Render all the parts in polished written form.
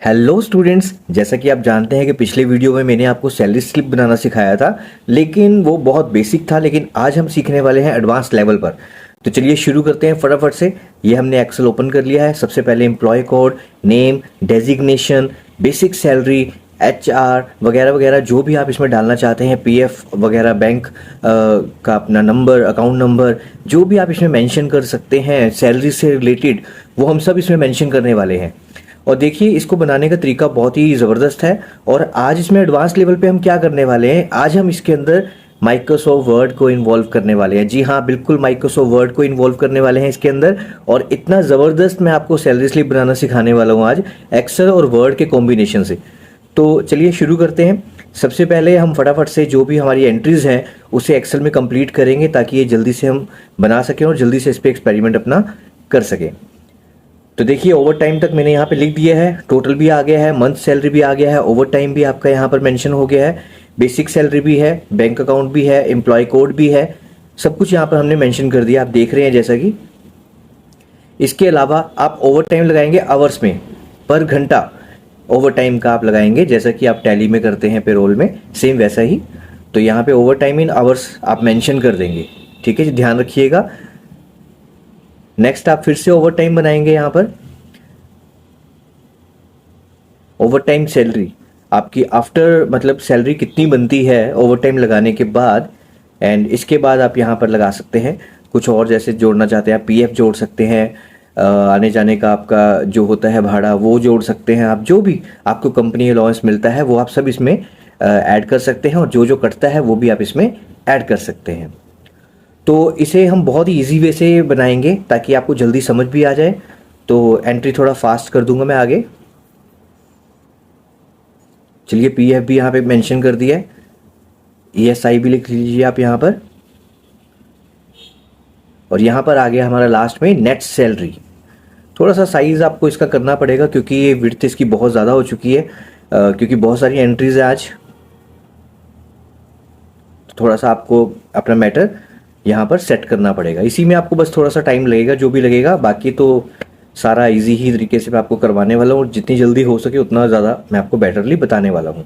Hello students, जैसा कि आप जानते हैं कि पिछले वीडियो में मैंने आपको सैलरी स्लिप बनाना सिखाया था, लेकिन वो बहुत बेसिक था। लेकिन आज हम सीखने वाले हैं एडवांस लेवल पर। तो चलिए शुरू करते हैं फटाफट से। ये हमने एक्सेल ओपन कर लिया है। सबसे पहले employee code, name, designation, basic salary, HR वगैरह वगैरह जो भी आप इसमें डालना चाहते हैं, पीएफ वगैरह, बैंक का अपना नंबर, अकाउंट नंबर, जो भी आप इसमें मेंशन कर सकते हैं सैलरी से रिलेटेड, वो हम सब इसमें मेंशन करने वाले हैं। और देखिए, इसको बनाने का तरीका बहुत ही ज़बरदस्त है। और आज इसमें एडवांस लेवल पे हम क्या करने वाले हैं, आज हम इसके अंदर माइक्रोसॉफ्ट वर्ड को इन्वॉल्व करने वाले हैं। जी हाँ, बिल्कुल माइक्रोसॉफ्ट वर्ड को इन्वॉल्व करने वाले हैं इसके अंदर। और इतना ज़बरदस्त मैं आपको सैलरी स्लिप बनाना सिखाने वाला हूँ आज, एक्सेल और वर्ड के कॉम्बिनेशन से। तो चलिए शुरू करते हैं। सबसे पहले हम फटाफट से जो भी हमारी एंट्रीज हैं उसे एक्सेल में कंप्लीट करेंगे, ताकि ये जल्दी से हम बना सकें और जल्दी से इस पर एक्सपेरिमेंट अपना कर सकें। तो देखिए, ओवर टाइम तक मैंने यहाँ पे लिख दिया है, टोटल भी आ गया है, मंथ सैलरी भी आ गया है, ओवर टाइम भी आपका यहाँ पर मेंशन हो गया है, बेसिक सैलरी भी है, बैंक अकाउंट भी है, एम्प्लॉय कोड भी है, सब कुछ यहाँ पर हमने मेंशन कर दिया। आप देख रहे हैं जैसा कि इसके अलावा आप ओवर टाइम लगाएंगे आवर्स में, पर घंटा ओवर टाइम का आप लगाएंगे, जैसा कि आप टैली में करते हैं पेरोल में, सेम वैसा ही। तो यहाँ पे ओवर टाइम इन आवर्स आप मेंशन कर देंगे। ठीक है जी, ध्यान रखिएगा। नेक्स्ट आप फिर से ओवर टाइम बनाएंगे। यहाँ पर ओवर टाइम सैलरी आपकी आफ्टर, मतलब सैलरी कितनी बनती है ओवर टाइम लगाने के बाद। एंड इसके बाद आप यहाँ पर लगा सकते हैं कुछ और, जैसे जोड़ना चाहते हैं आप पीएफ जोड़ सकते हैं, आने जाने का आपका जो होता है भाड़ा वो जोड़ सकते हैं आप, जो भी आपको कंपनी अलाउंस मिलता है वो आप सब इसमें ऐड कर सकते हैं, और जो जो कटता है वो भी आप इसमें ऐड कर सकते हैं। तो इसे हम बहुत ही ईजी वे से बनाएंगे ताकि आपको जल्दी समझ भी आ जाए। तो एंट्री थोड़ा फास्ट कर दूंगा मैं आगे। चलिए, पीएफ भी यहाँ पे मेंशन कर दिया है, ईएसआई भी लिख लीजिए आप यहाँ पर। और यहाँ पर आ गया हमारा लास्ट में नेट सैलरी। थोड़ा सा साइज आपको इसका करना पड़ेगा, क्योंकि ये विड्थ इसकी बहुत ज़्यादा हो चुकी है, क्योंकि बहुत सारी एंट्रीज है आज। तो थोड़ा सा आपको अपना मैटर यहाँ पर सेट करना पड़ेगा। इसी में आपको बस थोड़ा सा टाइम लगेगा, जो भी लगेगा। बाकी तो सारा इजी ही तरीके से मैं आपको करवाने वाला हूँ, और जितनी जल्दी हो सके उतना ज़्यादा मैं आपको बेटरली बताने वाला हूँ।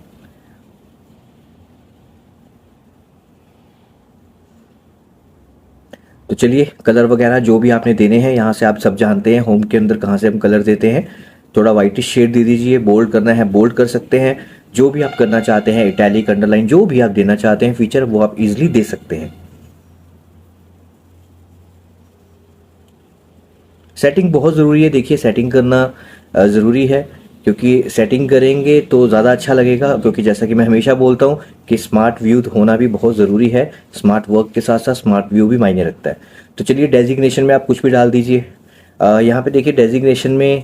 तो चलिए, कलर वगैरह जो भी आपने देने हैं यहाँ से आप सब जानते हैं, होम के अंदर कहाँ से हम कलर देते हैं। थोड़ा वाइटिश शेड दे दीजिए, बोल्ड करना है बोल्ड कर सकते हैं, जो भी आप करना चाहते हैं, इटैलिक, अंडरलाइन, जो भी आप देना चाहते हैं फीचर, वो आप इजीली दे सकते हैं। सेटिंग बहुत ज़रूरी है। देखिए, सेटिंग करना ज़रूरी है, क्योंकि सेटिंग करेंगे तो ज़्यादा अच्छा लगेगा। क्योंकि जैसा कि मैं हमेशा बोलता हूँ कि स्मार्ट व्यू होना भी बहुत ज़रूरी है। स्मार्ट वर्क के साथ साथ स्मार्ट व्यू भी मायने रखता है। तो चलिए, डेजिग्नेशन में आप कुछ भी डाल दीजिए। यहाँ पे देखिए, डेजिग्नेशन में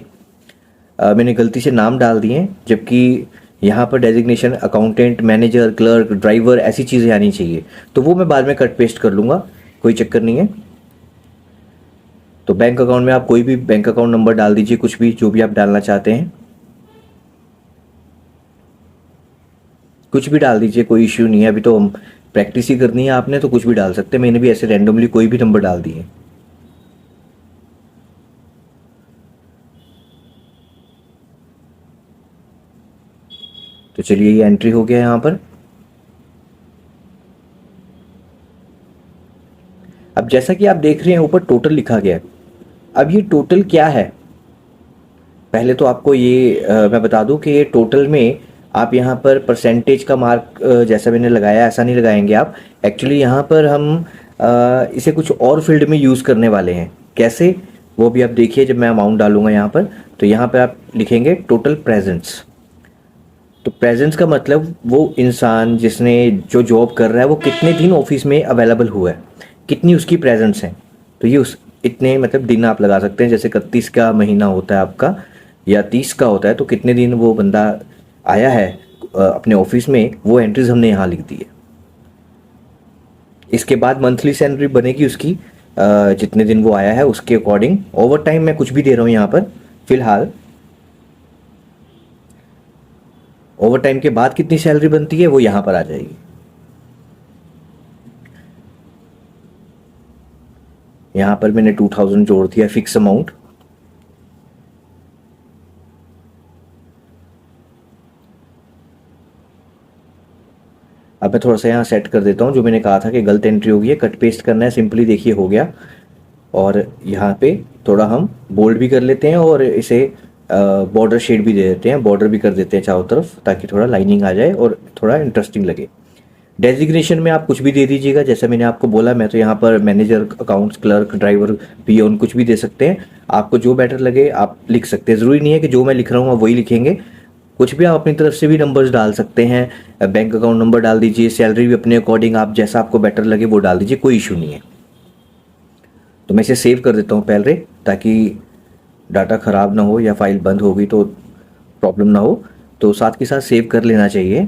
मैंने गलती से नाम डाल दिए हैं, जबकि यहाँ पर designation accountant, manager, clerk, driver, ऐसी चीज़ें आनी चाहिए। तो वो मैं बाद में कट पेस्ट कर लूँगा, कोई चक्कर नहीं है। तो बैंक अकाउंट में आप कोई भी बैंक अकाउंट नंबर डाल दीजिए, कुछ भी, जो भी आप डालना चाहते हैं, कुछ भी डाल दीजिए, कोई इश्यू नहीं है। अभी तो हम प्रैक्टिस ही करनी है आपने, तो कुछ भी डाल सकते हैं। मैंने भी ऐसे रैंडमली कोई भी नंबर डाल दिए। तो चलिए, ये एंट्री हो गया यहाँ पर। अब जैसा कि आप देख रहे हैं, ऊपर टोटल लिखा गया है। अब ये टोटल क्या है, पहले तो आपको ये मैं बता दूं कि ये टोटल में आप यहाँ पर परसेंटेज का मार्क जैसा मैंने लगाया ऐसा नहीं लगाएंगे आप। एक्चुअली यहाँ पर हम इसे कुछ और फील्ड में यूज़ करने वाले हैं। कैसे, वो भी आप देखिए। जब मैं अमाउंट डालूंगा यहाँ पर, तो यहाँ पर आप लिखेंगे टोटल प्रेजेंट्स। तो प्रेजेंस का मतलब वो इंसान जिसने जो जॉब कर रहा है वो कितने दिन ऑफिस में अवेलेबल हुआ है, कितनी उसकी प्रेजेंस है। तो ये उस इतने मतलब दिन आप लगा सकते हैं। जैसे 31 का महीना होता है आपका, या 30 का होता है, तो कितने दिन वो बंदा आया है अपने ऑफिस में, वो एंट्रीज हमने यहाँ लिख दी है। इसके बाद मंथली सैलरी बनेगी उसकी, जितने दिन वो आया है उसके अकॉर्डिंग। ओवर टाइम मैं कुछ भी दे रहा हूँ यहाँ पर फिलहाल। ओवर टाइम के बाद कितनी सैलरी बनती है वो यहाँ पर आ जाएगी। यहाँ पर मैंने 2000 जोड़ दिया फिक्स अमाउंट। अब मैं थोड़ा सा यहाँ सेट कर देता हूँ, जो मैंने कहा था कि गलत एंट्री होगी है, कट पेस्ट करना है सिंपली, देखिए हो गया। और यहाँ पे थोड़ा हम बोल्ड भी कर लेते हैं और इसे बॉर्डर शेड भी दे देते हैं, बॉर्डर भी कर देते हैं चारों तरफ, ताकि थोड़ा लाइनिंग आ जाए और थोड़ा इंटरेस्टिंग लगे। डेजिग्नेशन में आप कुछ भी दे दीजिएगा, जैसे मैंने आपको बोला, मैं तो यहाँ पर manager, accounts clerk, driver, peon कुछ भी दे सकते हैं। आपको जो बेटर लगे आप लिख सकते हैं, ज़रूरी नहीं है कि जो मैं लिख रहा हूँ आप वही लिखेंगे, कुछ भी आप अपनी तरफ से भी नंबर्स डाल सकते हैं। बैंक अकाउंट नंबर डाल दीजिए, सैलरी भी अपने अकॉर्डिंग आप जैसा आपको बेटर लगे वो डाल दीजिए, कोई इशू नहीं है। तो मैं इसे सेव कर देता हूँ पहले, ताकि डाटा ख़राब ना हो या फाइल बंद हो गई तो प्रॉब्लम ना हो, तो साथ के साथ सेव कर लेना चाहिए।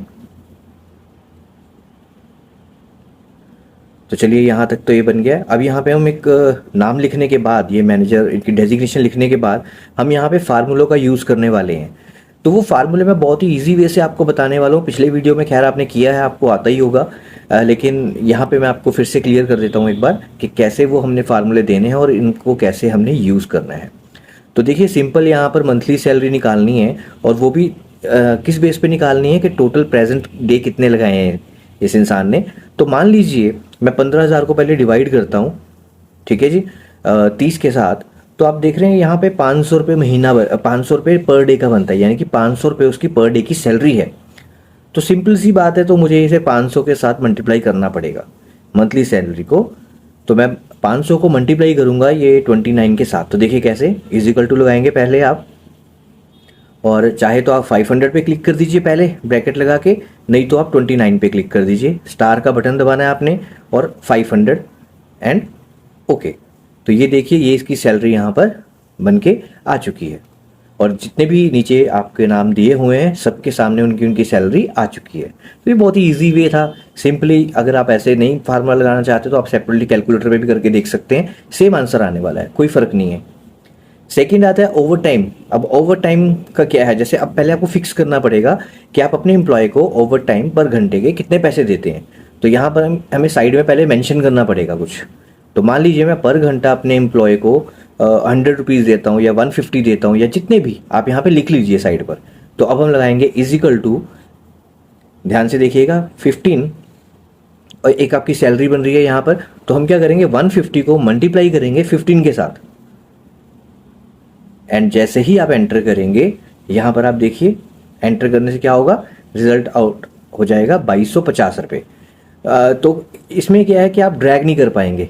तो चलिए यहाँ तक तो ये बन गया। अब यहाँ पे हम एक नाम लिखने के बाद, ये मैनेजर इनकी डेजिग्नेशन लिखने के बाद हम यहाँ पे फार्मूलों का यूज़ करने वाले हैं। तो वो फार्मूले मैं बहुत ही इजी वे से आपको बताने वाला हूँ। पिछले वीडियो में खैर आपने किया है, आपको आता ही होगा, लेकिन यहाँ पे मैं आपको फिर से क्लियर कर देता हूँ एक बार कि कैसे वो हमने फार्मूले देने हैं और इनको कैसे हमने यूज़ करना है। तो देखिए सिंपल, यहाँ पर मंथली सैलरी निकालनी है, और वो भी किस बेस पे निकालनी है कि टोटल प्रेजेंट डे कितने लगाए हैं इस इंसान ने। तो मान लीजिए मैं 15,000 को पहले डिवाइड करता हूँ, ठीक है जी, 30 के साथ। तो आप देख रहे हैं यहाँ पे 500 रुपये महीना, 500 रुपये पर डे का बनता है, यानी कि 500 रुपये उसकी पर डे की सैलरी है। तो सिंपल सी बात है, तो मुझे इसे 500 के साथ मल्टीप्लाई करना पड़ेगा मंथली सैलरी को। तो मैं 500 को मल्टीप्लाई करूँगा ये 29 के साथ। तो देखिए कैसे, इजिकल टू लगाएंगे पहले आप, और चाहे तो आप 500 पे क्लिक कर दीजिए पहले ब्रैकेट लगा के, नहीं तो आप 29 पे क्लिक कर दीजिए, स्टार का बटन दबाना है आपने और 500 एंड ओके। तो ये देखिए, ये इसकी सैलरी यहाँ पर बन के आ चुकी है, और जितने भी नीचे आपके नाम दिए हुए हैं सबके सामने उनकी सैलरी आ चुकी है। तो ये बहुत ही ईजी वे था। सिंपली अगर आप ऐसे नहीं फार्मूला लगाना चाहते तो आप सेपरेटली कैलकुलेटर पे भी करके देख सकते हैं, सेम आंसर आने वाला है, कोई फ़र्क नहीं है। सेकंड आता है ओवर टाइम। अब ओवर टाइम का क्या है, जैसे अब पहले आपको फिक्स करना पड़ेगा कि आप अपने एम्प्लॉय को ओवर टाइम पर घंटे के कितने पैसे देते हैं। तो यहाँ पर हमें साइड में पहले मेंशन करना पड़ेगा कुछ। तो मान लीजिए मैं पर घंटा अपने एम्प्लॉय को 100 रुपीज़ देता हूँ या 150 देता हूँ, या जितने भी आप यहाँ पे लिख लीजिए साइड पर। तो अब हम लगाएंगे इजिकल टू, ध्यान से देखिएगा, 15 और एक आपकी सैलरी बन रही है यहाँ पर। तो हम क्या करेंगे, 150 को मल्टीप्लाई करेंगे 15 के साथ, एंड जैसे ही आप एंटर करेंगे यहाँ पर आप देखिए, एंटर करने से क्या होगा, रिजल्ट आउट हो जाएगा 2250 रुपये। तो इसमें क्या है कि आप ड्रैग नहीं कर पाएंगे,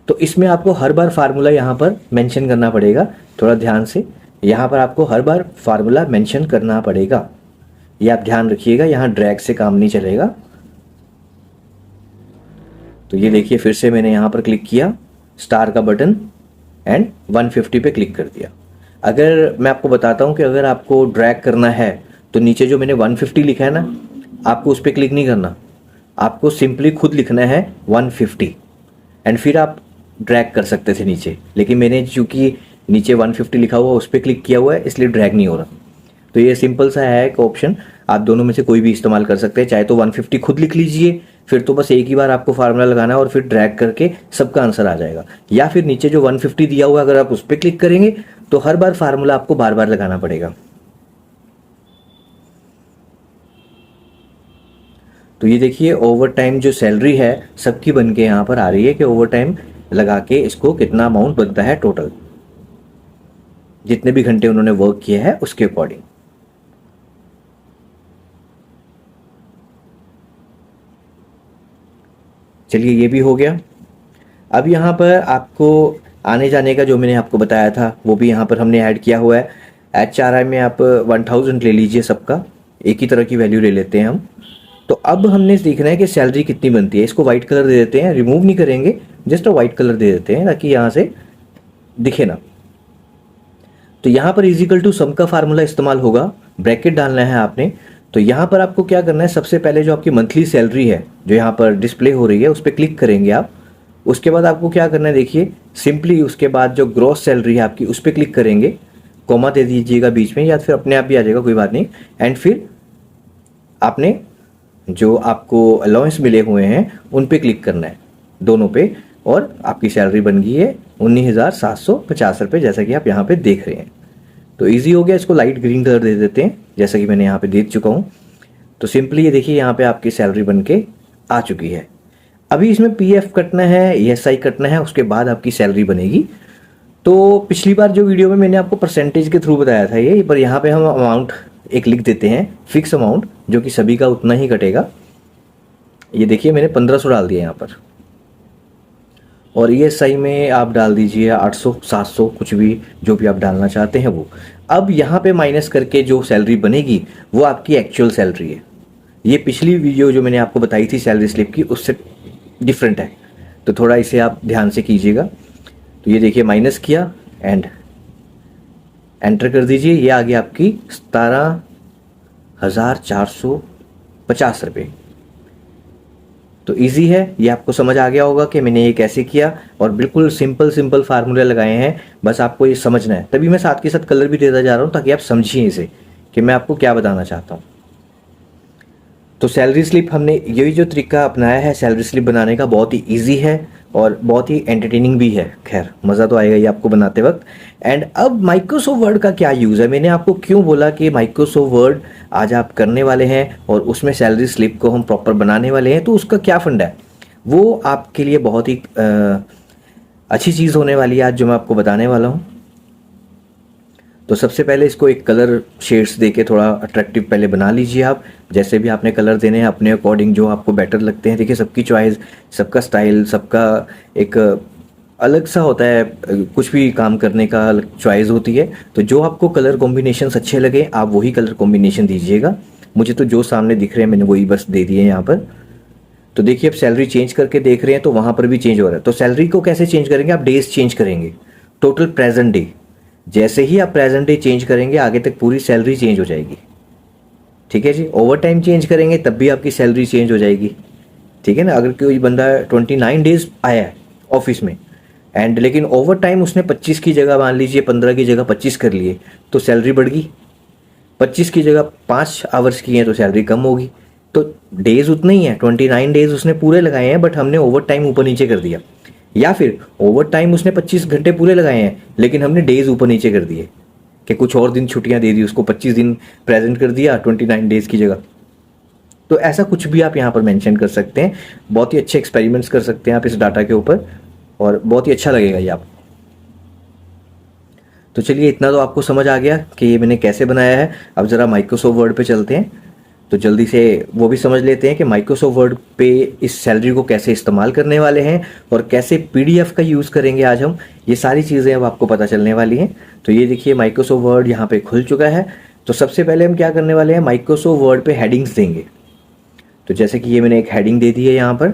तो इसमें आपको हर बार फार्मूला यहाँ पर मेंशन करना पड़ेगा। थोड़ा ध्यान से, यहाँ पर आपको हर बार फार्मूला मेंशन करना पड़ेगा, ये आप ध्यान रखिएगा, यहाँ ड्रैग से काम नहीं चलेगा। तो ये देखिए, फिर से मैंने यहाँ पर क्लिक किया, स्टार का बटन एंड 150 पे क्लिक कर दिया। अगर मैं आपको बताता हूँ कि अगर आपको ड्रैग करना है तो नीचे जो मैंने 150 लिखा है ना, आपको उस पर क्लिक नहीं करना, आपको सिंपली खुद लिखना है 150, एंड फिर आप ड्रैग कर सकते थे नीचे, लेकिन मैंने चूंकि नीचे 150 लिखा हुआ उस पर क्लिक किया हुआ है, इसलिए ड्रैग नहीं हो रहा। तो ये सिंपल सा है एक ऑप्शन, आप दोनों में से कोई भी इस्तेमाल कर सकते हैं। चाहे तो 150 खुद लिख लीजिए, फिर तो बस एक ही बार आपको फार्मूला लगाना है और फिर ड्रैग करके सबका आंसर आ जाएगा, या फिर नीचे जो 150 दिया हुआ है अगर आप उस पर क्लिक करेंगे तो हर बार फार्मूला आपको बार बार लगाना पड़ेगा। तो ये देखिए, ओवर टाइम जो सैलरी है सबकी बन के यहाँ पर आ रही है कि ओवर टाइम लगा के इसको कितना अमाउंट बनता है टोटल, जितने भी घंटे उन्होंने वर्क किया है उसके अकॉर्डिंग। चलिए ये भी हो गया। अब यहाँ पर आपको आने जाने का जो मैंने आपको बताया था वो भी यहाँ पर हमने ऐड किया हुआ है। HRI में आप 1000 ले लीजिए, सबका एक ही तरह की वैल्यू ले लेते हैं हम। तो अब हमने देखना है कि सैलरी कितनी बनती है। इसको वाइट कलर दे देते हैं, रिमूव नहीं करेंगे, जस्ट वाइट कलर दे देते हैं ताकि यहाँ से दिखे ना। तो यहाँ पर इजिकल टू सम का फार्मूला इस्तेमाल होगा, ब्रैकेट डालना है आपने। तो यहाँ पर आपको क्या करना है, सबसे पहले जो आपकी मंथली सैलरी है जो यहाँ पर डिस्प्ले हो रही है उस पर क्लिक करेंगे आप। उसके बाद आपको क्या करना है, देखिए सिंपली उसके बाद जो ग्रॉस सैलरी है आपकी उस पर क्लिक करेंगे, कॉमा दे दीजिएगा बीच में, या फिर अपने आप भी आ जाएगा, कोई बात नहीं। एंड फिर आपने जो आपको अलाउंस मिले हुए हैं उन पे क्लिक करना है, दोनों पे, और आपकी सैलरी बन गई है 19,750 रुपये, जैसा कि आप यहाँ पे देख रहे हैं। तो इजी हो गया। इसको लाइट ग्रीन कलर दे देते हैं, जैसा कि मैंने यहाँ पे दे चुका हूँ। तो सिंपली ये देखिए यहाँ पे आपकी सैलरी बन के आ चुकी है। अभी इसमें पीएफ कटना है, ईएसआई कटना है, उसके बाद आपकी सैलरी बनेगी। तो पिछली बार जो वीडियो में मैंने आपको परसेंटेज के थ्रू बताया था ये, पर यहाँ पे हम अमाउंट एक लिख देते हैं, फिक्स अमाउंट, जो कि सभी का उतना ही कटेगा। ये देखिए मैंने 1500 डाल दिया यहाँ पर, और ईएसआई में आप डाल दीजिए 800 700 कुछ भी, जो भी आप डालना चाहते हैं वो। अब यहाँ पे माइनस करके जो सैलरी बनेगी वो आपकी एक्चुअल सैलरी है। ये पिछली वीडियो जो मैंने आपको बताई थी सैलरी स्लिप की, उससे डिफरेंट है, तो थोड़ा इसे आप ध्यान से कीजिएगा। तो ये देखिए माइनस किया एंड एंटर कर दीजिए, ये आ गया आपकी 17,450 रुपये। तो इजी है, ये आपको समझ आ गया होगा कि मैंने ये कैसे किया, और बिल्कुल सिंपल फार्मूले लगाए हैं, बस आपको ये समझना है। तभी मैं साथ के साथ कलर भी देता जा रहा हूँ ताकि आप समझिए इसे कि मैं आपको क्या बताना चाहता हूँ। तो सैलरी स्लिप हमने यही जो तरीका अपनाया है सैलरी स्लिप बनाने का, बहुत ही इजी है और बहुत ही एंटरटेनिंग भी है। खैर मज़ा तो आएगा ये आपको बनाते वक्त। एंड अब माइक्रोसॉफ्ट वर्ड का क्या यूज़ है, मैंने आपको क्यों बोला कि माइक्रोसॉफ्ट वर्ड आज आप करने वाले हैं और उसमें सैलरी स्लिप को हम प्रॉपर बनाने वाले हैं, तो उसका क्या फंडा है, वो आपके लिए बहुत ही अच्छी चीज़ होने वाली है आज जो मैं आपको बताने वाला हूँ। तो सबसे पहले इसको एक कलर शेड्स देके थोड़ा अट्रैक्टिव पहले बना लीजिए आप। जैसे भी आपने कलर देने हैं अपने अकॉर्डिंग, जो आपको बेटर लगते हैं। देखिए सबकी चॉइस, सबका स्टाइल, सबका एक अलग सा होता है, कुछ भी काम करने का अलग चॉइस होती है। तो जो आपको कलर कॉम्बिनेशंस अच्छे लगे आप वही कलर कॉम्बिनेशन दीजिएगा। मुझे तो जो सामने दिख रहे हैं मैंने वही बस दे दिए यहाँ पर। तो देखिए अब सैलरी चेंज करके देख रहे हैं तो वहाँ पर भी चेंज हो रहा है। तो सैलरी को कैसे चेंज करेंगे, आप डेज चेंज करेंगे, टोटल प्रेजेंट डे। जैसे ही आप प्रेजेंट डे चेंज करेंगे आगे तक पूरी सैलरी चेंज हो जाएगी। ठीक है जी। ओवर टाइम चेंज करेंगे तब भी आपकी सैलरी चेंज हो जाएगी। ठीक है ना। अगर कोई बंदा 29 डेज आया है ऑफिस में एंड लेकिन ओवर टाइम उसने 25 की जगह मान लीजिए 15 की जगह 25 कर लिए, तो सैलरी बढ़ गई। 25 की जगह 5 आवर्स की हैं तो सैलरी कम होगी। तो डेज उतने ही हैं, 29 डेज उसने पूरे लगाए हैं, बट हमने ओवर टाइम ऊपर नीचे कर दिया। या फिर ओवर टाइम उसने 25 घंटे पूरे लगाए हैं लेकिन हमने डेज ऊपर नीचे कर दिए कि कुछ और दिन छुट्टियां दे दी उसको, 25 दिन प्रेजेंट कर दिया 29 डेज की जगह। तो ऐसा कुछ भी आप यहाँ पर मेंशन कर सकते हैं। बहुत ही अच्छे एक्सपेरिमेंट्स कर सकते हैं आप इस डाटा के ऊपर, और बहुत ही अच्छा लगेगा ये आपको। तो चलिए इतना तो आपको समझ आ गया कि ये मैंने कैसे बनाया है। अब ज़रा माइक्रोसॉफ्ट वर्ड पे चलते हैं, तो जल्दी से वो भी समझ लेते हैं कि माइक्रोसॉफ्ट वर्ड पे इस सैलरी को कैसे इस्तेमाल करने वाले हैं और कैसे पीडीएफ का यूज़ करेंगे आज हम। ये सारी चीज़ें अब आपको पता चलने वाली हैं। तो ये देखिए माइक्रोसॉफ्ट वर्ड यहाँ पे खुल चुका है। तो सबसे पहले हम क्या करने वाले हैं, माइक्रोसॉफ्ट वर्ड पे हेडिंग्स देंगे। तो जैसे कि ये मैंने एक हेडिंग दे दी है यहाँ पर,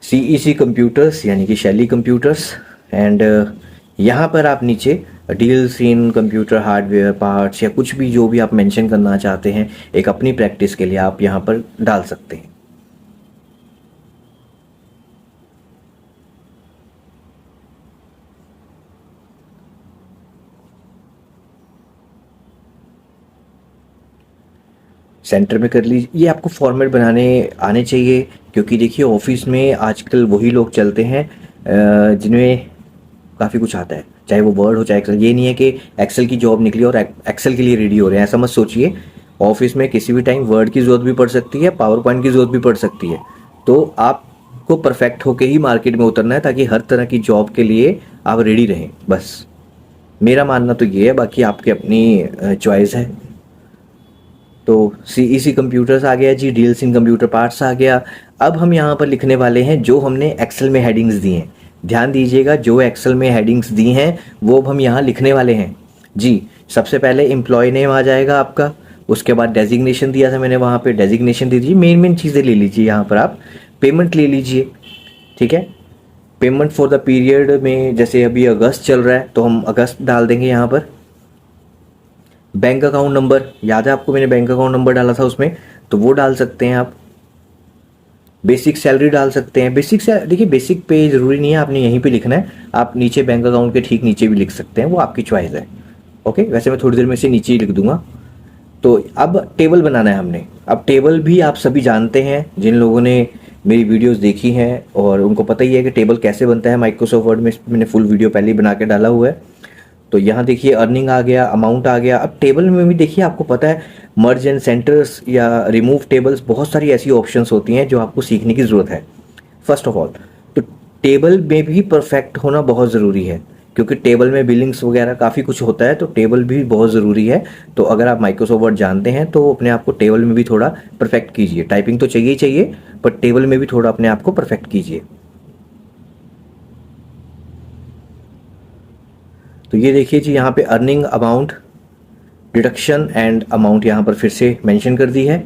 CEC कंप्यूटर्स यानी कि शैली कंप्यूटर्स। एंड यहाँ पर आप नीचे deals in computer hardware parts या कुछ भी जो भी आप मेंशन करना चाहते हैं एक अपनी प्रैक्टिस के लिए आप यहाँ पर डाल सकते हैं। सेंटर में कर लीजिए। ये आपको फॉर्मेट बनाने आने चाहिए, क्योंकि देखिए ऑफिस में आजकल वही लोग चलते हैं जिनमें काफ़ी कुछ आता है, चाहे वो वर्ड हो चाहे एक्सेल। ये नहीं है कि एक्सेल की जॉब निकली और एक्सेल के लिए रेडी हो रहे हैं, ऐसा मत सोचिए। ऑफिस में किसी भी टाइम वर्ड की ज़रूरत भी पड़ सकती है, पावर पॉइंट की ज़रूरत भी पड़ सकती है। तो आपको परफेक्ट होके ही मार्केट में उतरना है ताकि हर तरह की जॉब के लिए आप रेडी रहें। बस मेरा मानना तो ये है, बाकी आपकी अपनी चॉइस है। तो CEC कंप्यूटर्स आ गया जी, डील्स इन कंप्यूटर पार्ट्स आ गया। अब हम यहाँ पर लिखने वाले हैं जो हमने एक्सेल में हेडिंग्स दी हैं। ध्यान दीजिएगा, जो एक्सेल में हेडिंग्स दी हैं वो अब हम यहाँ लिखने वाले हैं जी। सबसे पहले एम्प्लॉय नेम आ जाएगा आपका, उसके बाद डेजिग्नेशन दिया था मैंने, वहाँ पे डेजिग्नेशन दे दीजिए। मेन चीज़ें ले लीजिए यहाँ पर आप। पेमेंट ले लीजिए, ठीक है। पेमेंट फॉर द पीरियड में जैसे अभी अगस्त चल रहा है तो हम अगस्त डाल देंगे यहाँ पर। बैंक अकाउंट नंबर, याद है आपको मैंने बैंक अकाउंट नंबर डाला था उसमें, तो वो डाल सकते हैं आप। बेसिक सैलरी डाल सकते हैं। देखिए बेसिक पे ज़रूरी नहीं है आपने यहीं पे लिखना है, आप नीचे बैंक अकाउंट के ठीक नीचे भी लिख सकते हैं, वो आपकी चॉइस है। ओके, वैसे मैं थोड़ी देर में से नीचे ही लिख दूंगा। तो अब टेबल बनाना है हमने। अब टेबल भी आप सभी जानते हैं, जिन लोगों ने मेरी वीडियोस देखी हैं और उनको पता ही है कि टेबल कैसे बनता है माइक्रोसॉफ्ट वर्ड में। मैंने फुल वीडियो पहले ही बना के डाला हुआ है। तो यहाँ देखिए अर्निंग आ गया, अमाउंट आ गया। अब टेबल में भी देखिए, आपको पता है मर्ज एंड सेंटर्स या रिमूव टेबल्स, बहुत सारी ऐसी ऑप्शंस होती हैं जो आपको सीखने की ज़रूरत है। फर्स्ट ऑफ ऑल तो टेबल में भी परफेक्ट होना बहुत ज़रूरी है, क्योंकि टेबल में बिलिंग्स वगैरह काफ़ी कुछ होता है, तो टेबल भी बहुत ज़रूरी है। तो अगर आप माइक्रोसॉफ्ट वर्ड जानते हैं तो अपने आप को टेबल में भी थोड़ा परफेक्ट कीजिए। टाइपिंग तो चाहिए ही चाहिए, पर टेबल में भी थोड़ा अपने आप को परफेक्ट कीजिए। तो ये देखिए जी, यहाँ पे earning, amount, deduction and amount यहाँ पर फिर से मेंशन कर दी है।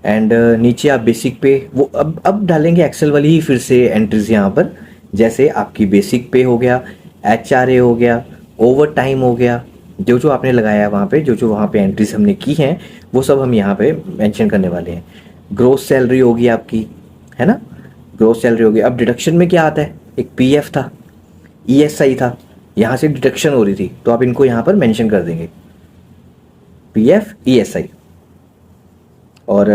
एंड नीचे आप बेसिक पे वो अब डालेंगे एक्सेल वाली ही फिर से एंट्रीज यहाँ पर, जैसे आपकी बेसिक पे हो गया, HRA हो गया, ओवर टाइम हो गया, जो जो आपने लगाया है वहाँ पे, जो जो वहाँ पे एंट्रीज हमने की हैं वो सब हम यहाँ पे मेंशन करने वाले हैं। ग्रोस सैलरी होगी आपकी, है ना, ग्रोस सैलरी होगी। अब डिडक्शन में क्या आता है, एक PF था, ESI था, यहाँ से डिडक्शन हो रही थी, तो आप इनको यहाँ पर मेंशन कर देंगे, PF ESI। और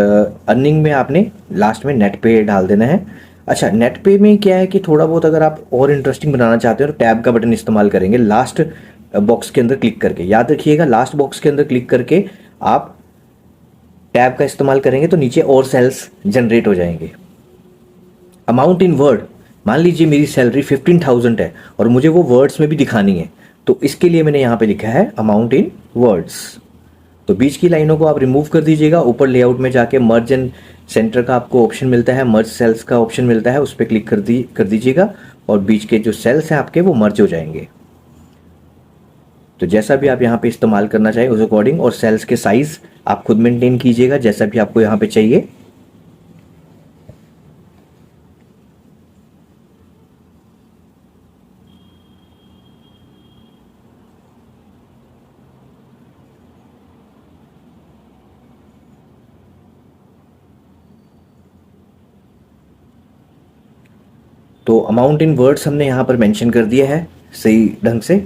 अर्निंग में आपने लास्ट में नेट पे डाल देना है। अच्छा, नेट पे में क्या है कि थोड़ा बहुत अगर आप और इंटरेस्टिंग बनाना चाहते हो तो टैब का बटन इस्तेमाल करेंगे, लास्ट बॉक्स के अंदर क्लिक करके। याद रखिएगा, लास्ट बॉक्स के अंदर क्लिक करके आप टैब का इस्तेमाल करेंगे तो नीचे और सेल्स जनरेट हो जाएंगे। अमाउंट इन वर्ड, मान लीजिए मेरी सैलरी 15,000 है और मुझे वो वर्ड्स में भी दिखानी है, तो इसके लिए मैंने यहाँ पे लिखा है अमाउंट इन वर्ड्स। तो बीच की लाइनों को आप रिमूव कर दीजिएगा। ऊपर लेआउट में जाके मर्ज एंड सेंटर का आपको ऑप्शन मिलता है, मर्ज सेल्स का ऑप्शन मिलता है, उस पर क्लिक कर दीजिएगा और बीच के जो सेल्स हैं आपके वो मर्ज हो जाएंगे। तो जैसा भी आप यहाँ पे इस्तेमाल करना चाहें उस अकॉर्डिंग, और सेल्स के साइज आप खुद मेंटेन कीजिएगा जैसा भी आपको यहाँ पे चाहिए। तो अमाउंट इन वर्ड्स हमने यहाँ पर मेंशन कर दिया है सही ढंग से।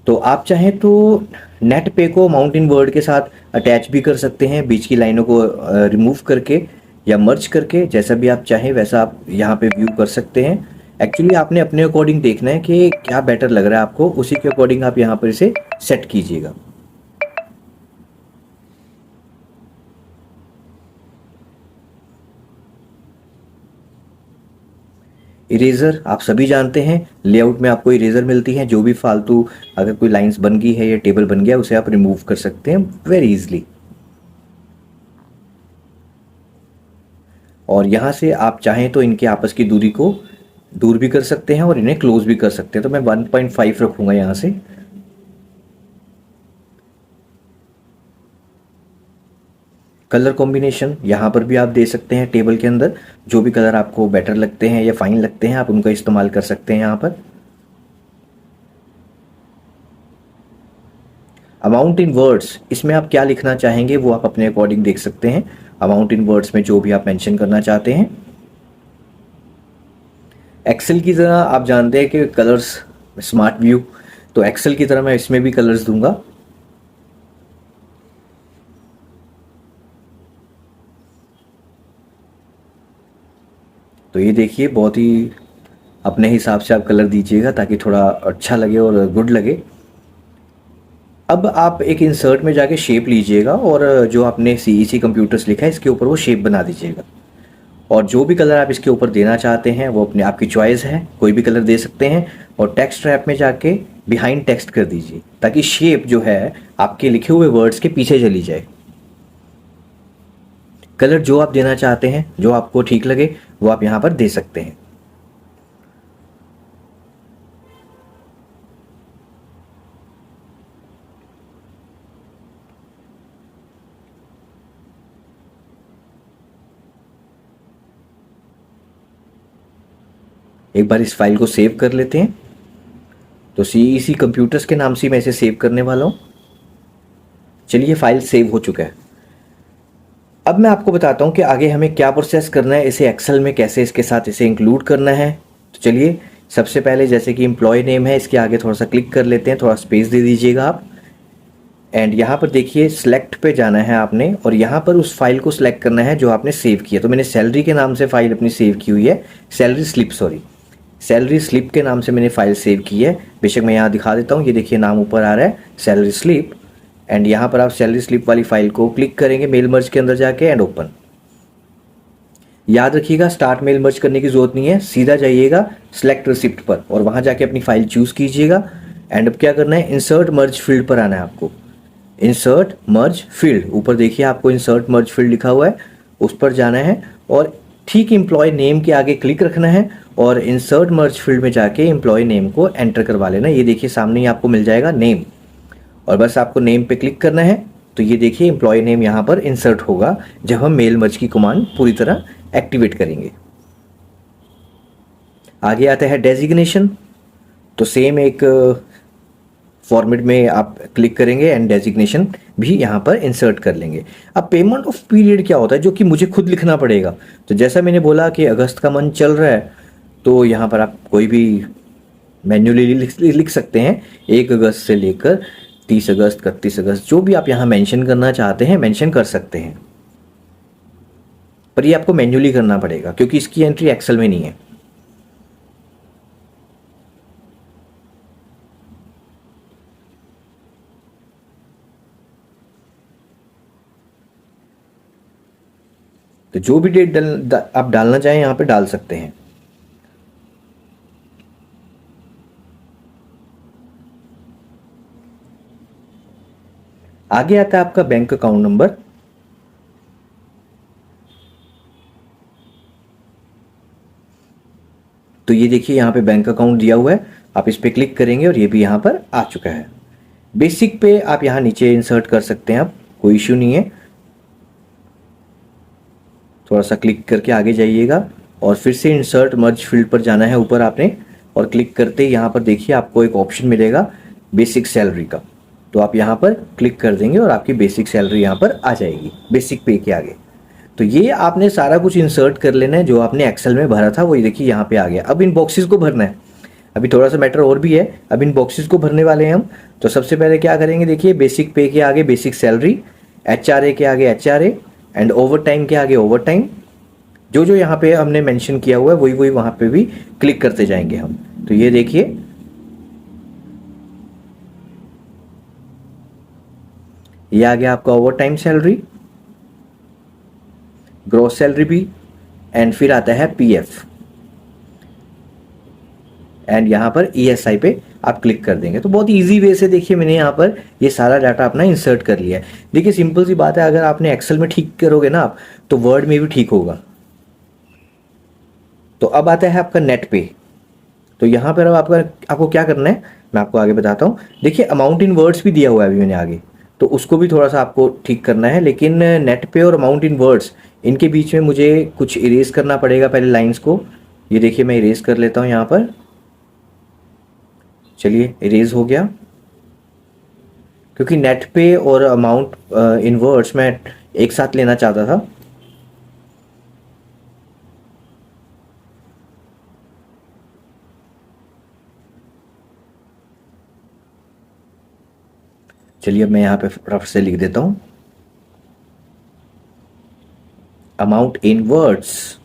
तो आप चाहें तो नेट पे को अमाउंट इन वर्ड के साथ अटैच भी कर सकते हैं, बीच की लाइनों को रिमूव करके या मर्ज करके, जैसा भी आप चाहें वैसा आप यहाँ पे व्यू कर सकते हैं। एक्चुअली आपने अपने अकॉर्डिंग देखना है कि क्या बेटर लग रहा है आपको, उसी के अकॉर्डिंग आप यहाँ पर इसे सेट कीजिएगा। इरेजर आप सभी जानते हैं, लेआउट में आपको इरेजर मिलती है, जो भी फालतू अगर कोई लाइंस बन गई है या टेबल बन गया उसे आप रिमूव कर सकते हैं वेरी इजीली। और यहाँ से आप चाहें तो इनके आपस की दूरी को दूर भी कर सकते हैं और इन्हें क्लोज भी कर सकते हैं। तो मैं 1.5 रखूंगा यहाँ से। कलर कॉम्बिनेशन यहाँ पर भी आप दे सकते हैं, टेबल के अंदर जो भी कलर आपको बेटर लगते हैं या फाइन लगते हैं आप उनका इस्तेमाल कर सकते हैं यहाँ पर। अमाउंट इन वर्ड्स, इसमें आप क्या लिखना चाहेंगे वो आप अपने अकॉर्डिंग देख सकते हैं। अमाउंट इन वर्ड्स में जो भी आप मेंशन करना चाहते हैं। एक्सेल की तरह आप जानते हैं कि कलर्स स्मार्ट व्यू, तो एक्सेल की तरह मैं इसमें भी कलर्स दूंगा। तो ये देखिए, बहुत ही अपने हिसाब से आप कलर दीजिएगा ताकि थोड़ा अच्छा लगे और गुड लगे। अब आप एक इंसर्ट में जाके शेप लीजिएगा और जो आपने CEC कंप्यूटर्स लिखा है इसके ऊपर वो शेप बना दीजिएगा। और जो भी कलर आप इसके ऊपर देना चाहते हैं वो अपने आपकी चॉइस है, कोई भी कलर दे सकते हैं। और टेक्स्ट रैप में जाके बिहाइंड टेक्स्ट कर दीजिए ताकि शेप जो है आपके लिखे हुए वर्ड्स के पीछे चली जाए। कलर जो आप देना चाहते हैं, जो आपको ठीक लगे वो आप यहाँ पर दे सकते हैं। एक बार इस फाइल को सेव कर लेते हैं। तो CEC कंप्यूटर्स के नाम से मैं इसे सेव करने वाला हूँ। चलिए, फाइल सेव हो चुका है। अब मैं आपको बताता हूँ कि आगे हमें क्या प्रोसेस करना है, इसे एक्सेल में कैसे इसके साथ इसे इंक्लूड करना है। तो चलिए, सबसे पहले जैसे कि एम्प्लॉय नेम है, इसके आगे थोड़ा सा क्लिक कर लेते हैं, थोड़ा स्पेस दे दीजिएगा आप। एंड यहाँ पर देखिए सिलेक्ट पे जाना है आपने और यहाँ पर उस फाइल को सिलेक्ट करना है जो आपने सेव किया। तो मैंने सैलरी के नाम से फाइल अपनी सेव की हुई है, salary slip, sorry salary slip के नाम से मैंने फाइल सेव की है। बेशक मैं यहाँ दिखा देता हूँ, ये देखिए नाम ऊपर आ रहा है सैलरी स्लिप, एंड यहाँ पर आप सैलरी स्लिप वाली फाइल को क्लिक करेंगे मेल मर्ज के अंदर जाके एंड ओपन। याद रखिएगा स्टार्ट मेल मर्ज करने की जरूरत नहीं है, सीधा जाइएगा सिलेक्ट रिसिप्ट पर और वहाँ जाके अपनी फाइल चूज कीजिएगा। एंड अब क्या करना है, इंसर्ट मर्ज फील्ड पर आना है आपको। इंसर्ट मर्ज फील्ड, ऊपर देखिए आपको इंसर्ट मर्ज फील्ड लिखा हुआ है, उस पर जाना है और ठीक एम्प्लॉय नेम के आगे क्लिक रखना है और इंसर्ट मर्ज फील्ड में जाके एम्प्लॉय नेम को एंटर करवा लेना। ये देखिए सामने ही आपको मिल जाएगा नेम, और बस आपको नेम पे क्लिक करना है। तो ये देखिए एम्प्लॉय नेम यहाँ पर इंसर्ट होगा जब हम मेल मर्ज की कमांड पूरी तरह एक्टिवेट करेंगे। आगे आता है डेजिग्नेशन, तो सेम एक फॉर्मेट में आप क्लिक करेंगे एंड डेजिग्नेशन भी यहाँ पर इंसर्ट कर लेंगे। अब पेमेंट ऑफ पीरियड क्या होता है, जो कि मुझे खुद लिखना पड़ेगा। तो जैसा मैंने बोला कि अगस्त का मंथ चल रहा है, तो यहाँ पर आप कोई भी मैन्युअली लिख सकते हैं, 1 अगस्त से लेकर 30 अगस्त 31 अगस्त, जो भी आप यहाँ मेंशन करना चाहते हैं मेंशन कर सकते हैं, पर ये आपको मैन्युअली करना पड़ेगा क्योंकि इसकी एंट्री एक्सेल में नहीं है। तो जो भी डेट आप डालना चाहें यहाँ पे डाल सकते हैं। आगे आता है आपका बैंक अकाउंट नंबर। तो ये देखिए यहाँ पे बैंक अकाउंट दिया हुआ है, आप इस पे क्लिक करेंगे और ये भी यहाँ पर आ चुका है। बेसिक पे आप यहाँ नीचे इंसर्ट कर सकते हैं, आप कोई इश्यू नहीं है। थोड़ा सा क्लिक करके आगे जाइएगा और फिर से इंसर्ट मर्ज फील्ड पर जाना है ऊपर आपने, और क्लिक करते ही यहाँ पर देखिए आपको एक ऑप्शन मिलेगा बेसिक सैलरी का। तो आप यहाँ पर क्लिक कर देंगे और आपकी बेसिक सैलरी यहाँ पर आ जाएगी बेसिक पे के आगे। तो ये आपने सारा कुछ इंसर्ट कर लेना है जो आपने एक्सेल में भरा था, वही देखिए यहाँ पे आ गया। अब इन बॉक्सेस को भरना है, अभी थोड़ा सा मैटर और भी है। अब इन बॉक्सेस को भरने वाले हैं हम। तो सबसे पहले क्या करेंगे, देखिए बेसिक पे के आगे बेसिक सैलरी, HRA के आगे HRA एंड ओवर टाइम के आगे ओवर टाइम। जो जो यहाँ पे हमने मेंशन किया हुआ है वही वही वहाँ पे भी क्लिक करते जाएंगे हम। तो ये देखिए ये आ गया आपका over time salary, gross salary भी, एंड फिर आता है PF, एंड यहाँ पर ESI पे आप क्लिक कर देंगे। तो बहुत इजी वे से देखिए मैंने यहाँ पर ये सारा डाटा अपना इंसर्ट कर लिया है। देखिए सिंपल सी बात है, अगर आपने एक्सेल में ठीक करोगे ना आप, तो वर्ड में भी ठीक होगा। तो अब आता है आपका नेट पे। तो यहाँ पर अब आपको क्या करना है मैं आपको आगे बताता हूँ। देखिए अमाउंट इन वर्ड्स भी दिया हुआ है अभी मैंने आगे, तो उसको भी थोड़ा सा आपको ठीक करना है। लेकिन नेट पे और अमाउंट इन वर्ड्स इनके बीच में मुझे कुछ इरेज करना पड़ेगा पहले लाइंस को। ये देखिए मैं इरेज कर लेता हूँ यहाँ पर, चलिए इरेज हो गया। क्योंकि नेट पे और अमाउंट इन वर्ड्स मैं एक साथ लेना चाहता था। चलिए अब मैं यहाँ पे फटाफट से लिख देता हूँ अमाउंट इन वर्ड्स।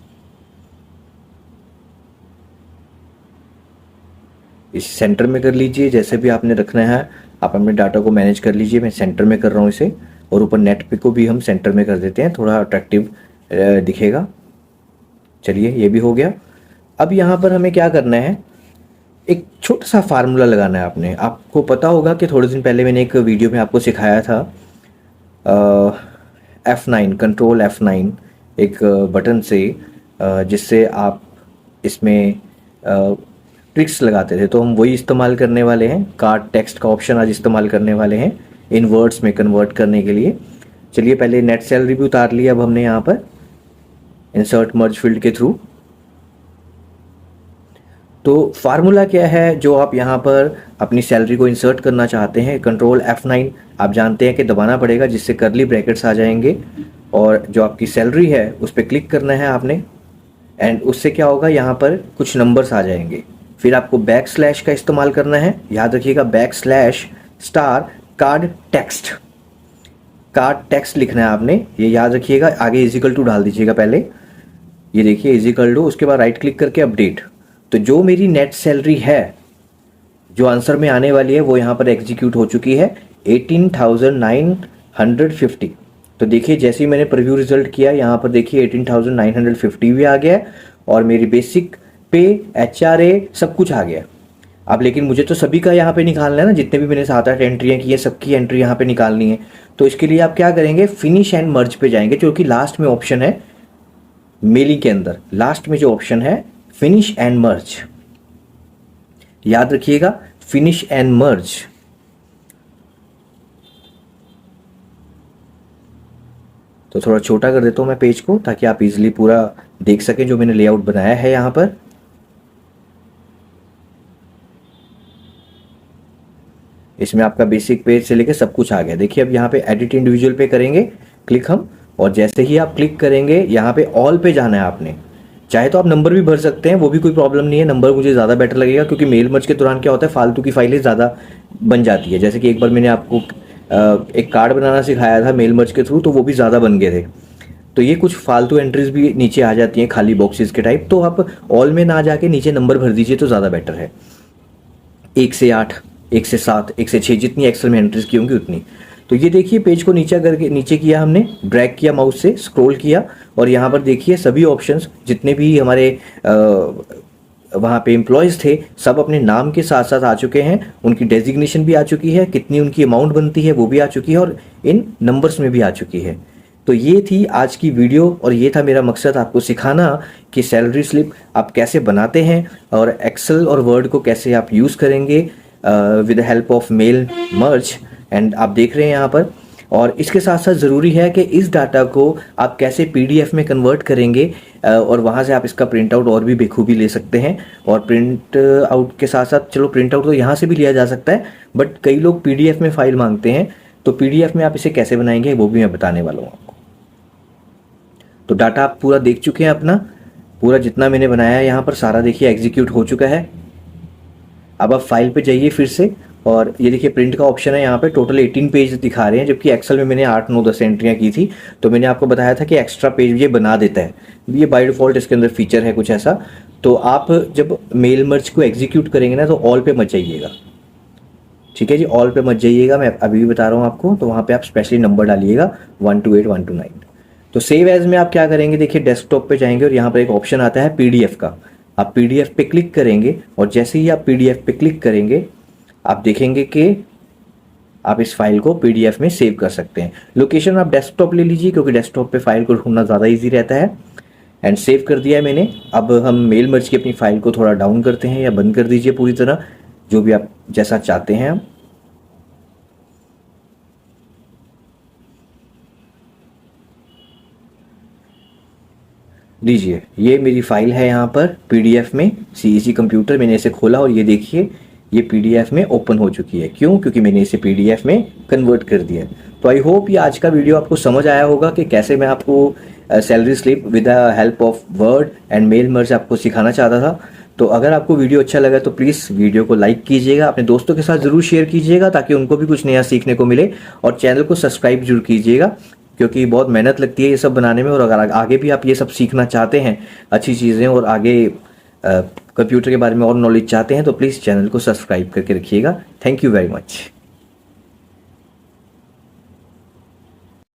इस सेंटर में कर लीजिए, जैसे भी आपने रखना है आप अपने डाटा को मैनेज कर लीजिए। मैं सेंटर में कर रहा हूँ इसे, और ऊपर नेट पे को भी हम सेंटर में कर देते हैं, थोड़ा अट्रैक्टिव दिखेगा। चलिए ये भी हो गया। अब यहाँ पर हमें क्या करना है, एक छोटा सा फार्मूला लगाना है आपने। आपको पता होगा कि थोड़े दिन पहले मैंने एक वीडियो में आपको सिखाया था F9 कंट्रोल F9 एक बटन से, जिससे आप इसमें ट्रिक्स लगाते थे। तो हम वही इस्तेमाल करने वाले हैं, कार्ड टेक्स्ट का ऑप्शन आज इस्तेमाल करने वाले हैं इन वर्ड्स में कन्वर्ट करने के लिए। चलिए पहले नेट सैलरी भी उतार लिया अब हमने यहाँ पर इंसर्ट मर्ज फील्ड के थ्रू। तो फार्मूला क्या है जो आप यहाँ पर अपनी सैलरी को इंसर्ट करना चाहते हैं, कंट्रोल F9 आप जानते हैं कि दबाना पड़ेगा, जिससे करली ब्रैकेट्स आ जाएंगे और जो आपकी सैलरी है उस पर क्लिक करना है आपने, एंड उससे क्या होगा यहाँ पर कुछ नंबर्स आ जाएंगे। फिर आपको बैक स्लैश का इस्तेमाल करना है, याद रखिएगा back slash star card text लिखना है आपने, ये याद रखिएगा। आगे इजिकल टू डाल दीजिएगा पहले, ये देखिए इजिकल टू, उसके बाद राइट क्लिक करके अपडेट। तो जो मेरी नेट सैलरी है जो आंसर में आने वाली है वो यहाँ पर एग्जीक्यूट हो चुकी है 18,950। तो देखिए जैसे ही मैंने प्रीव्यू रिजल्ट किया यहाँ पर देखिए 18,950 भी आ गया है और मेरी बेसिक पे HRA सब कुछ आ गया। अब लेकिन मुझे तो सभी का यहाँ पे निकालना है ना, जितने भी मैंने 7-8 एंट्रियाँ की है सबकी एंट्री यहाँ पे निकालनी है। तो इसके लिए आप क्या करेंगे, फिनिश एंड मर्ज पे जाएंगे, जो कि लास्ट में ऑप्शन है मेलिंग के अंदर। लास्ट में जो ऑप्शन है फिनिश एंड मर्ज, याद रखिएगा, फिनिश एंड मर्ज। तो थोड़ा छोटा कर देता हूं मैं पेज को ताकि आप इजीली पूरा देख सकें जो मैंने लेआउट बनाया है यहां पर। इसमें आपका बेसिक पेज से लेकर सब कुछ आ गया। देखिए अब यहाँ पे एडिट इंडिविजुअल पे करेंगे क्लिक हम, और जैसे ही आप क्लिक करेंगे यहाँ पे ऑल पे जाना है आपने। चाहे तो आप नंबर भी भर सकते हैं, वो भी कोई प्रॉब्लम नहीं है, नंबर मुझे ज़्यादा बेटर लगेगा क्योंकि मेल मर्ज के दौरान क्या होता है फालतू की फाइलें ज़्यादा बन जाती है। जैसे कि एक बार मैंने आपको एक कार्ड बनाना सिखाया था मेल मर्ज के थ्रू, तो वो भी ज़्यादा बन गए थे। तो ये कुछ फालतू एंट्रीज भी नीचे आ जाती हैं खाली बॉक्सेस के टाइप, तो आप ऑल में ना जाके नीचे नंबर भर दीजिए तो ज़्यादा बेटर है। 1 से 8, 1 से 7, 1 से 6, जितनी एक्सेल में एंट्रीज की होंगी उतनी। तो ये देखिए पेज को नीचे करके नीचे किया हमने, ड्रैग किया माउस से, स्क्रॉल किया और यहाँ पर देखिए सभी ऑप्शंस जितने भी हमारे वहाँ पे एम्प्लॉयज़ थे सब अपने नाम के साथ साथ आ चुके हैं, उनकी डेजिग्नेशन भी आ चुकी है, कितनी उनकी अमाउंट बनती है वो भी आ चुकी है और इन नंबर्स में भी आ चुकी है। तो ये थी आज की वीडियो और ये था मेरा मकसद आपको सिखाना कि सैलरी स्लिप आप कैसे बनाते हैं और एक्सेल और वर्ड को कैसे आप यूज़ करेंगे with the help of mail merge. And आप देख रहे हैं यहाँ पर, और इसके साथ साथ ज़रूरी है कि इस डाटा को आप कैसे PDF में कन्वर्ट करेंगे और वहाँ से आप इसका प्रिंट आउट और भी बेखूबी ले सकते हैं। और प्रिंट आउट के साथ साथ, चलो प्रिंट आउट तो यहाँ से भी लिया जा सकता है, बट कई लोग PDF में फाइल मांगते हैं, तो PDF में आप इसे कैसे बनाएंगे वो भी मैं बताने वाला हूँ आपको। तो डाटा आप पूरा देख चुके हैं अपना, पूरा जितना मैंने बनाया है यहाँ पर सारा देखिए एग्जीक्यूट हो चुका है। अब आप फाइल पे जाइए फिर से और ये देखिए प्रिंट का ऑप्शन है, यहाँ पे टोटल 18 पेज दिखा रहे हैं, जबकि एक्सेल में मैंने 8, 9, 10 एंट्रियाँ की थी। तो मैंने आपको बताया था कि एक्स्ट्रा पेज ये बना देता है, ये बाय डिफ़ॉल्ट इसके अंदर फीचर है कुछ ऐसा। तो आप जब मेल मर्ज को एग्जीक्यूट करेंगे ना तो ऑल पे मत जाइएगा, ठीक है जी, ऑल पे मत जाइएगा, मैं अभी भी बता रहा हूँ आपको। तो वहाँ पर आप स्पेशली नंबर डालिएगा 1 to 8, 1 to 9। तो सेव एज में आप क्या करेंगे, देखिए डेस्कटॉप पे जाएंगे और यहाँ पर एक ऑप्शन आता है PDF का, आप PDF पे क्लिक करेंगे और जैसे ही आप PDF पे क्लिक करेंगे आप देखेंगे कि आप इस फाइल को PDF में सेव कर सकते हैं। लोकेशन आप डेस्कटॉप ले लीजिए क्योंकि डेस्कटॉप पे फाइल को ढूंढना ज़्यादा इजी रहता है। एंड सेव कर दिया है मैंने। अब हम मेल मर्ज की अपनी फाइल को थोड़ा डाउन करते हैं या बंद कर दीजिए पूरी तरह, जो भी आप जैसा चाहते हैं आप। लीजिए ये मेरी फाइल है यहाँ पर PDF में, CEC कंप्यूटर, मैंने इसे खोला और ये देखिए ये PDF में ओपन हो चुकी है। क्यों? क्योंकि मैंने इसे PDF में कन्वर्ट कर दिया। तो आई होप ये आज का वीडियो आपको समझ आया होगा कि कैसे मैं आपको salary slip with the help of Word and mail merge आपको सिखाना चाहता था। तो अगर आपको वीडियो अच्छा लगा तो प्लीज़ वीडियो को लाइक कीजिएगा, अपने दोस्तों के साथ ज़रूर शेयर कीजिएगा ताकि उनको भी कुछ नया सीखने को मिले, और चैनल को सब्सक्राइब जरूर कीजिएगा क्योंकि बहुत मेहनत लगती है ये सब बनाने में। और अगर आगे भी आप ये सब सीखना चाहते हैं अच्छी चीज़ें और आगे कंप्यूटर के बारे में और नॉलेज चाहते हैं तो प्लीज़ चैनल को सब्सक्राइब करके रखिएगा। Thank you very much.